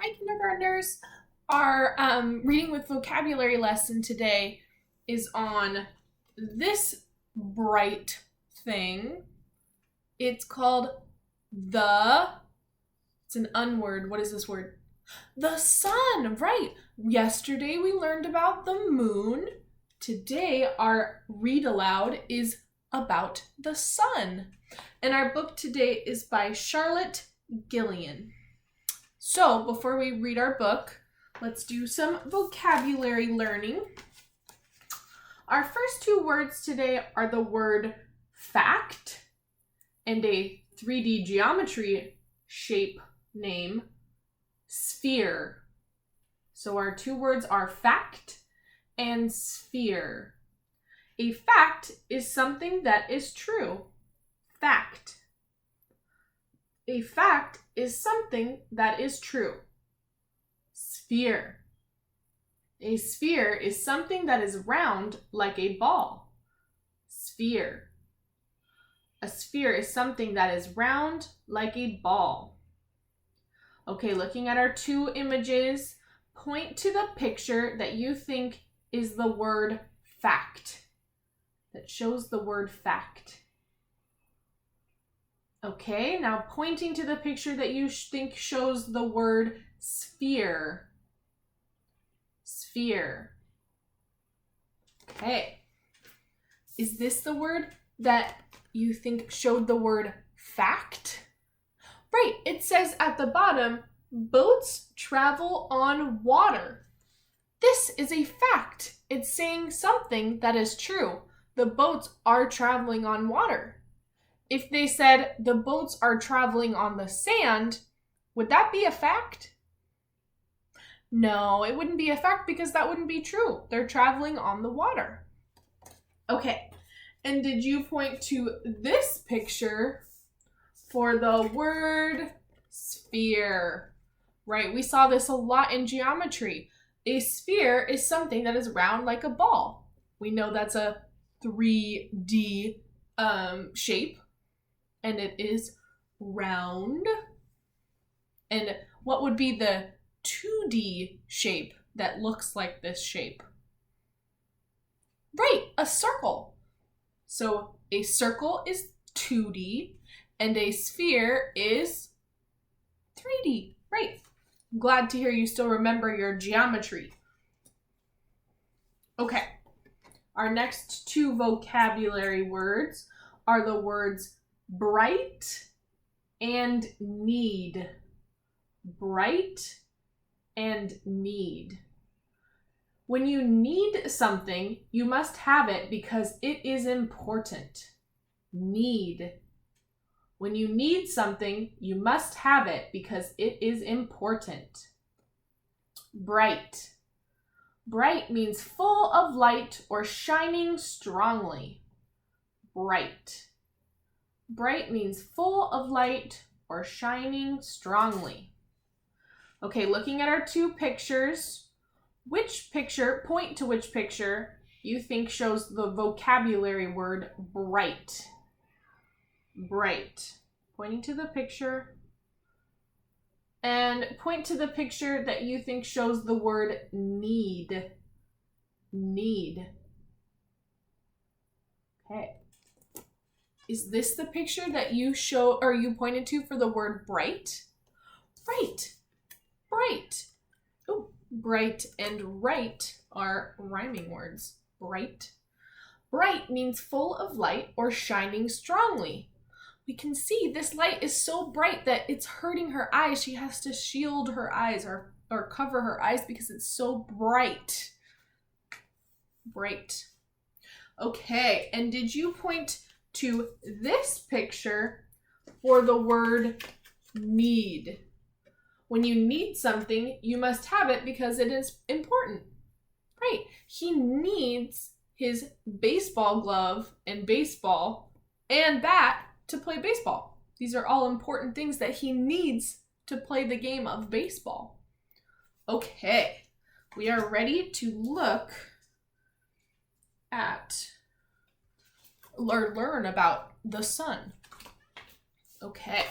Hi, kindergartners. Our reading with vocabulary lesson today is on this bright thing. It's called it's an unword. What is this word? The sun, right. Yesterday we learned about the moon. Today our read aloud is about the sun. And our book today is by Charlotte Gillian. So before we read our book, let's do some vocabulary learning. Our first two words today are the word fact and a 3D geometry shape name, sphere. So our two words are fact and sphere. A fact is something that is true. Fact. A fact is something that is true. Sphere. A sphere is something that is round like a ball. Sphere. A sphere is something that is round like a ball. Okay, looking at our two images, point to the picture that you think is the word fact, that shows the word fact. Okay, now pointing to the picture that you think shows the word sphere. Sphere. Okay. Is this the word that you think showed the word fact? Right, it says at the bottom, boats travel on water. This is a fact. It's saying something that is true. The boats are traveling on water. If they said the boats are traveling on the sand, would that be a fact? No, it wouldn't be a fact because that wouldn't be true. They're traveling on the water. Okay, and did you point to this picture for the word sphere? Right, we saw this a lot in geometry. A sphere is something that is round like a ball. We know that's a 3D shape. And it is round. And what would be the 2D shape that looks like this shape? Right, a circle. So a circle is 2D and a sphere is 3D. Right. I'm glad to hear you still remember your geometry. Okay. Our next two vocabulary words are the words bright and need. Bright and need. When you need something, you must have it because it is important. Need. When you need something, you must have it because it is important. Bright. Bright means full of light or shining strongly. Bright. Bright means full of light or shining strongly. Okay, looking at our two pictures, point to which picture you think shows the vocabulary word bright? Bright. Pointing to the picture. And point to the picture that you think shows the word need. Need. Okay. Is this the picture that you pointed to for the word bright? Right. Bright. Oh, bright and right are rhyming words. Bright. Bright means full of light or shining strongly. We can see this light is so bright that it's hurting her eyes. She has to shield her eyes or cover her eyes because it's so bright. Bright. Okay, and did you point to this picture for the word need? When you need something, you must have it because it is important. Right. He needs his baseball glove and baseball and bat to play baseball. These are all important things that he needs to play the game of baseball. Okay, we are ready to look at or learn about the sun. Okay,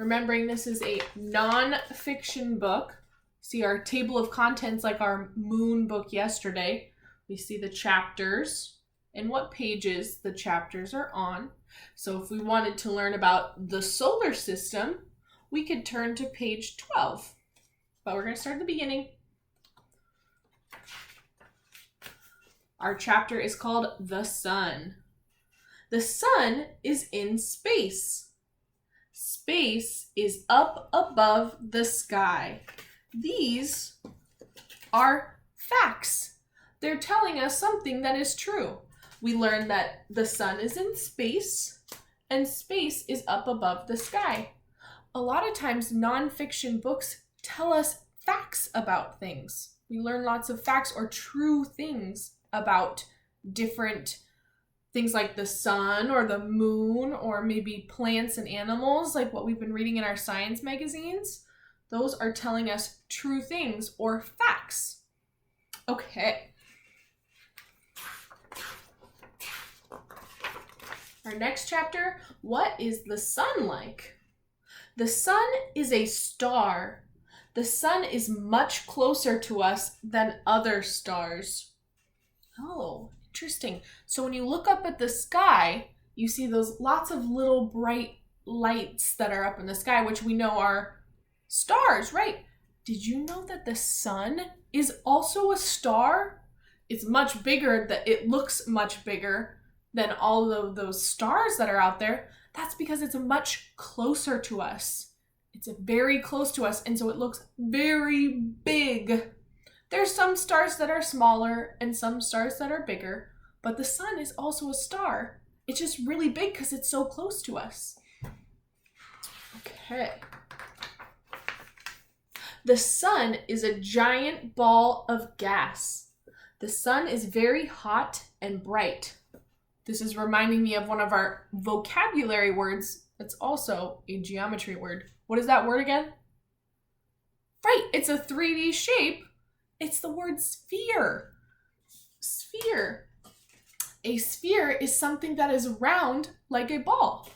Remembering this is a non-fiction book. See our table of contents like our moon book yesterday. We see the chapters and what pages the chapters are on. So if we wanted to learn about the solar system, we could turn to page 12. But we're going to start at the beginning. Our chapter is called The Sun. The sun is in space. Space is up above the sky. These are facts. They're telling us something that is true. We learned that the sun is in space and space is up above the sky. A lot of times nonfiction books tell us facts about things. We learn lots of facts or true things about different things like the sun or the moon or maybe plants and animals like what we've been reading in our science magazines. Those are telling us true things or facts. Okay. Our next chapter, what is the sun like? The sun is a star. The sun is much closer to us than other stars. Oh, interesting. So when you look up at the sky, you see those lots of little bright lights that are up in the sky, which we know are stars, right? Did you know that the sun is also a star? It's much bigger, that it looks much bigger than all of those stars that are out there. That's because it's much closer to us. It's very close to us, and so it looks very big. There's some stars that are smaller and some stars that are bigger, but the sun is also a star. It's just really big because it's so close to us. Okay. The sun is a giant ball of gas. The sun is very hot and bright. This is reminding me of one of our vocabulary words. It's also a geometry word. What is that word again? Right, it's a 3D shape. It's the word sphere. Sphere. A sphere is something that is round like a ball.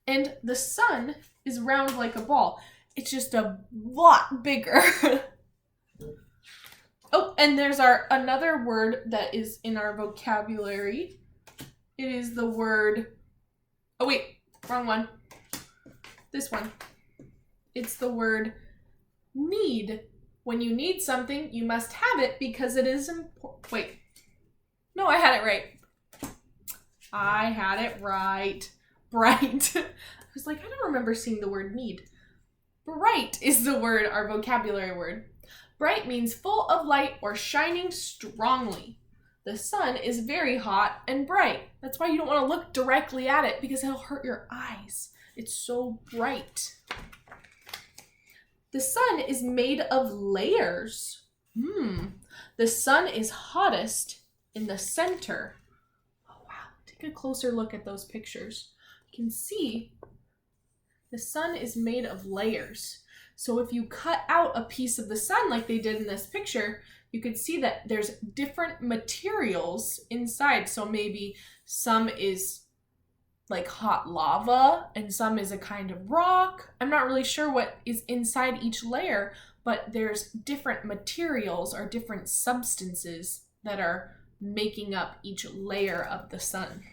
And the sun is round like a ball. It's just a lot bigger. Oh, and there's another word that is in our vocabulary. It is the word, oh wait, wrong one. This one. It's the word need. When you need something, you must have it because it is important. Wait, no, I had it right. I had it right. Bright. I was like, I don't remember seeing the word need. Bright is the word, our vocabulary word. Bright means full of light or shining strongly. The sun is very hot and bright. That's why you don't want to look directly at it because it'll hurt your eyes. It's so bright. The sun is made of layers. The sun is hottest in the center. Oh wow, take a closer look at those pictures. You can see the sun is made of layers. So if you cut out a piece of the sun like they did in this picture, you could see that there's different materials inside. So maybe some is like hot lava and some is a kind of rock. I'm not really sure what is inside each layer, but there's different materials or different substances that are making up each layer of the sun.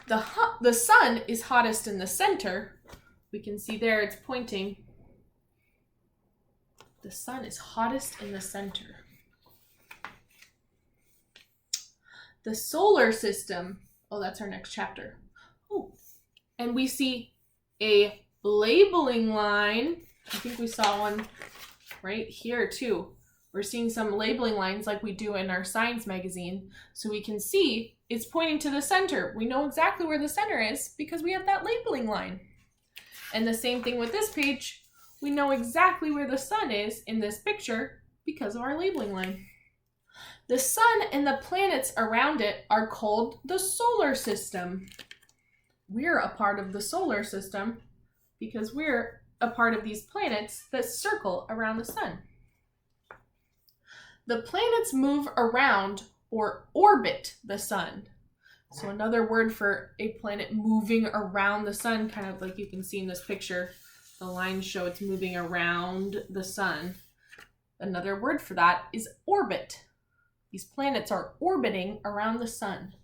The sun is hottest in the center. We can see there it's pointing. The sun is hottest in the center. The solar system. Oh, that's our next chapter. Oh, and we see a labeling line. I think we saw one right here too. We're seeing some labeling lines like we do in our science magazine. So we can see it's pointing to the center. We know exactly where the center is because we have that labeling line. And the same thing with this page. We know exactly where the sun is in this picture because of our labeling line. The sun and the planets around it are called the solar system. We're a part of the solar system because we're a part of these planets that circle around the sun. The planets move around or orbit the sun. So another word for a planet moving around the sun, kind of like you can see in this picture, the lines show it's moving around the sun. Another word for that is orbit. These planets are orbiting around the sun.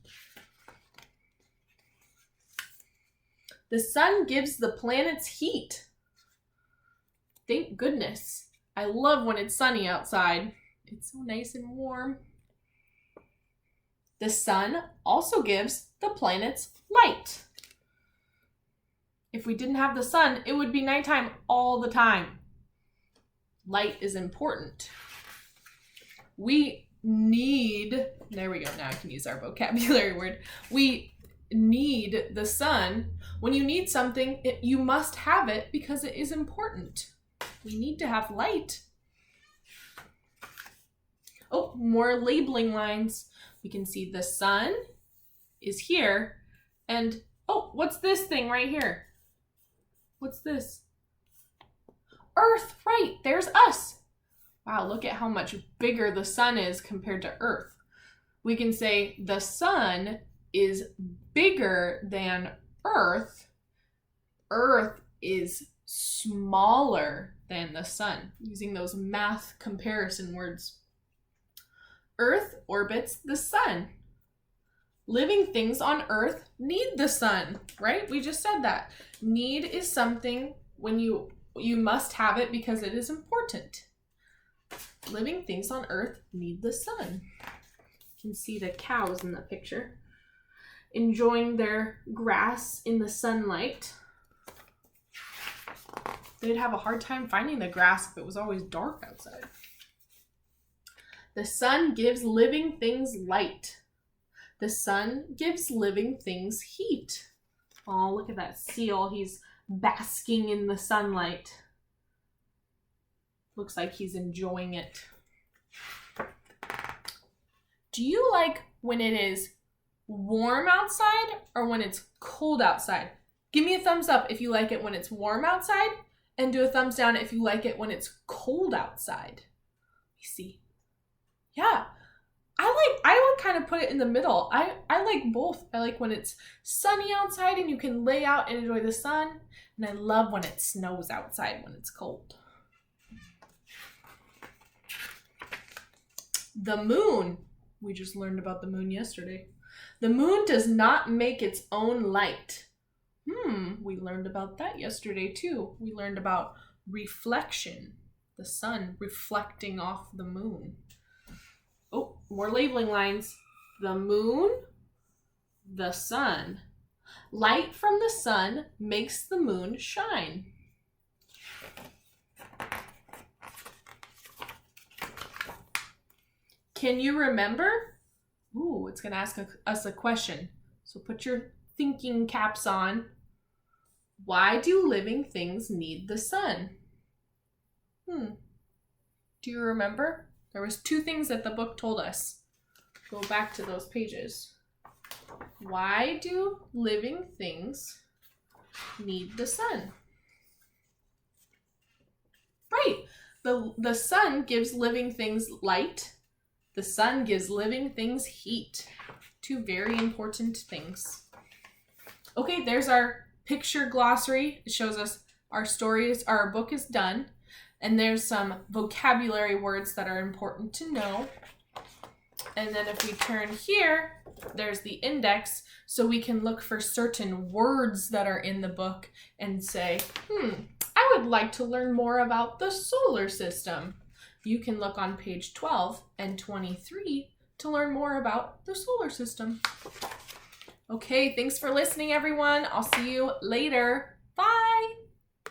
The sun gives the planets heat. Thank goodness. I love when it's sunny outside. It's so nice and warm. The sun also gives the planets light. If we didn't have the sun, it would be nighttime all the time. Light is important. We need, there we go, now I can use our vocabulary word. We need the sun. When you need something, you must have it because it is important. We need to have light. Oh, more labeling lines. We can see the sun is here, and oh, what's this thing right here? What's this? Earth, right, there's us. Wow, look at how much bigger the sun is compared to Earth. We can say the sun is bigger than Earth. Earth is smaller than the sun, using those math comparison words. Earth orbits the sun. Living things on Earth need the sun, right? We just said that. Need is something when you must have it because it is important. Living things on Earth need the sun. You can see the cows in the picture, enjoying their grass in the sunlight. They'd have a hard time finding the grass if it was always dark outside. The sun gives living things light. The sun gives living things heat. Oh, look at that seal. He's basking in the sunlight. Looks like he's enjoying it. Do you like when it is warm outside or when it's cold outside? Give me a thumbs up if you like it when it's warm outside, and do a thumbs down if you like it when it's cold outside. Let me see. Yeah, I would kind of put it in the middle. I like both. I like when it's sunny outside and you can lay out and enjoy the sun. And I love when it snows outside when it's cold. The moon. We just learned about the moon yesterday. The moon does not make its own light. We learned about that yesterday too. We learned about reflection. The sun reflecting off the moon. Oh, more labeling lines. The moon, the sun. Light from the sun makes the moon shine. Can you remember? Ooh, it's going to ask us a question. So put your thinking caps on. Why do living things need the sun? Do you remember? There was 2 things that the book told us. Go back to those pages. Why do living things need the sun? Right. The sun gives living things light. The sun gives living things heat. 2 very important things. Okay, there's our picture glossary. It shows us our book is done. And there's some vocabulary words that are important to know. And then if we turn here, there's the index, so we can look for certain words that are in the book and say, I would like to learn more about the solar system. You can look on page 12 and 23 to learn more about the solar system. Okay, thanks for listening, everyone. I'll see you later.